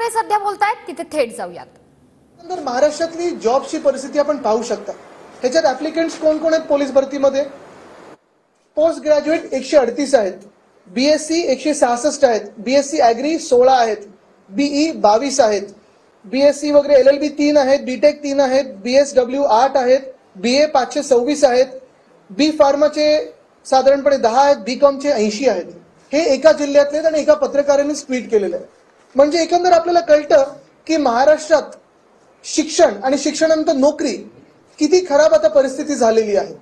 ठाकरे सध्या बोलतायत तिथे थेट जाऊयात. तर महाराष्ट्रातली जॉबची परिस्थिती आपण पाहू शकता. ह्याच्यात ऍप्लिकंट्स कोण कोण आहेत पोलीस भरतीमध्ये? पोस्ट ग्रॅज्युएट 138 आहेत, बीएससी 166 आहेत, बीएससी ॲग्री 16 आहेत, बीई 22 आहेत, बीएससी वगैरे एलएलबी 3 आहेत, बीटेक 3 आहेत, बीएसडब्ल्यू 8 आहेत, बीए 526 आहेत, बी फार्माचे साधारणपणे 10 आहेत, बीकॉमचे 80 आहेत. हे एका जिल्ह्यातले आणि एका पत्रकाराने ट्विट केलेलं आहे. म्हणजे एकंदर आपल्याला कळतं की महाराष्ट्रात शिक्षण आणि शिक्षणानंतर नोकरी किती खराब आता परिस्थिती झालेली आहे.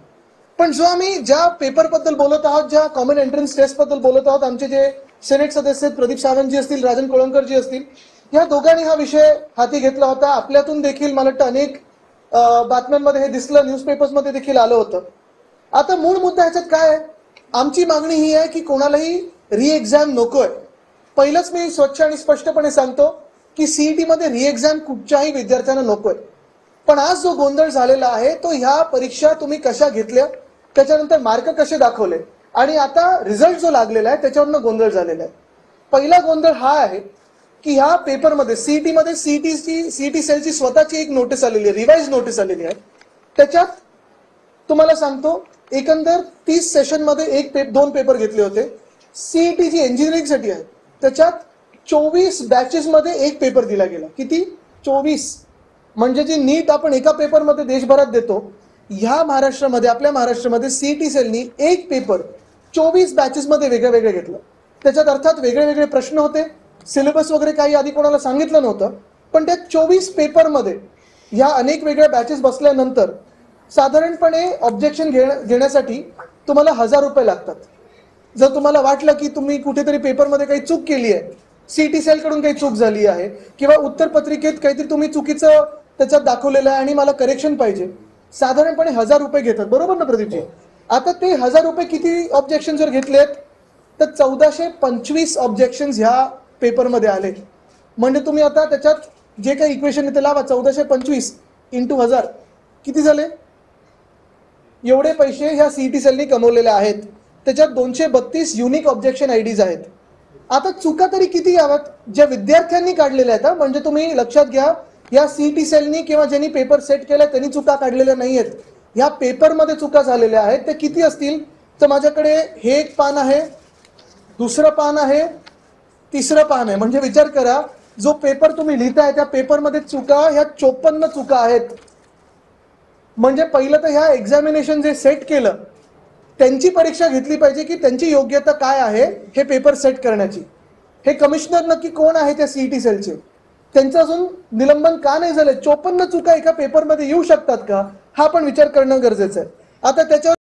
पण जो आम्ही ज्या पेपर बद्दल बोलत आहोत, ज्या कॉमन एंट्रन्स टेस्ट बद्दल बोलत आहोत, आमचे जे सेनेट सदस्य प्रदीप सावंतजी असतील, राजन कोळंबकर जी असतील, या दोघांनी हा विषय हाती घेतला होता. आपल्यातून देखील मला वाटतं अनेक बातम्यांमध्ये हे दिसलं, न्यूजपेपर्समध्ये देखील आलं होतं. आता मूळ मुद्दा ह्याच्यात काय आहे? आमची मागणी ही आहे की कोणालाही री एक्झाम नकोय. पहिलंच मी स्वच्छ आणि स्पष्टपणे सांगतो की सीईटी मध्ये री एक्झाम कुठच्याही विद्यार्थ्यांना नकोय. पण आज जो गोंधळ झालेला आहे तो ह्या परीक्षा तुम्ही कशा घेतल्या, त्याच्यानंतर मार्क कसे दाखवले आणि आता रिझल्ट जो लागलेला आहे त्याच्यावरनं गोंधळ झालेला आहे. पहिला गोंधळ हा आहे की ह्या पेपरमध्ये सीईटी मध्ये सीईटी सेलची स्वतःची एक नोटीस आलेली आहे, रिवाइज नोटीस आलेली आहे. त्याच्यात तुम्हाला सांगतो एकंदर 30 सेशन मध्ये दोन पेपर घेतले होते. सीईटी जी इंजिनिअरिंगसाठी आहे त्याच्यात 24 बॅचेस मध्ये एक पेपर दिला गेला. किती? 24. म्हणजे जी नीट आपण एका पेपरमध्ये देशभरात देतो, ह्या महाराष्ट्रामध्ये आपल्या महाराष्ट्रामध्ये सीईटी सेलनी एक पेपर 24 बॅचेस मध्ये वेगळं घेतलं. त्याच्यात अर्थात वेगळे प्रश्न होते, सिलेबस वगैरे काही आधी कोणाला सांगितलं नव्हतं. पण त्या 24 पेपरमध्ये ह्या अनेक वेगळ्या बॅचेस बसल्यानंतर साधारणपणे ऑब्जेक्शन घेण्यासाठी तुम्हाला 1000 रुपये लागतात. जर तुम्हाला वाटलं की तुम्ही कुठेतरी पेपरमध्ये काही चूक केली आहे, सीईटी सेल कडून काही चूक झाली आहे किंवा उत्तरपत्रिकेत काहीतरी तुम्ही चुकीचं त्याच्यात दाखवलेलं आहे आणि मला करेक्शन पाहिजे, साधारणपणे 1000 रुपये घेतात. बरोबर ना प्रदीपजी? आता ते 1000 रुपये किती ऑब्जेक्शन जर घेतलेत तर 1425 ऑब्जेक्शन ह्या पेपरमध्ये आले. म्हणजे तुम्ही आता त्याच्यात जे काही इक्वेशन येते लावा, 1425 इंटू 1000 किती झाले? एवढे पैसे ह्या सीईटी सेलनी कमवलेले आहेत. त्याच्यात 232 युनिक ऑब्जेक्शन आयडीज आहेत. आता चुका तरी किती याव्यात? ज्या विद्यार्थ्यांनी काढलेल्या आहेत, म्हणजे तुम्ही लक्षात घ्या, या सीईटी सेलनी किंवा ज्यांनी पेपर सेट केला त्यांनी चुका काढलेल्या नाही आहेत. ह्या पेपरमध्ये चुका झालेल्या आहेत. ते किती असतील? तर माझ्याकडे हे एक पान आहे, दुसरं पान आहे, तिसरं पान आहे. म्हणजे विचार करा, जो पेपर तुम्ही लिहिताय त्या पेपरमध्ये चुका ह्या 54 चुका आहेत. म्हणजे पहिलं तर ह्या एक्झामिनेशन जे सेट केलं त्यांची परीक्षा घेतली पाहिजे की त्यांची योग्यता काय आहे हे पेपर सेट करण्याची. हे कमिशनर नक्की कोण आहे त्या सीईटी सेलचे? त्यांचं अजून निलंबन का नाही झालं? 54 चुका एका पेपरमध्ये येऊ शकतात का? हा पण विचार करणं गरजेचं आहे. आता त्याच्यावर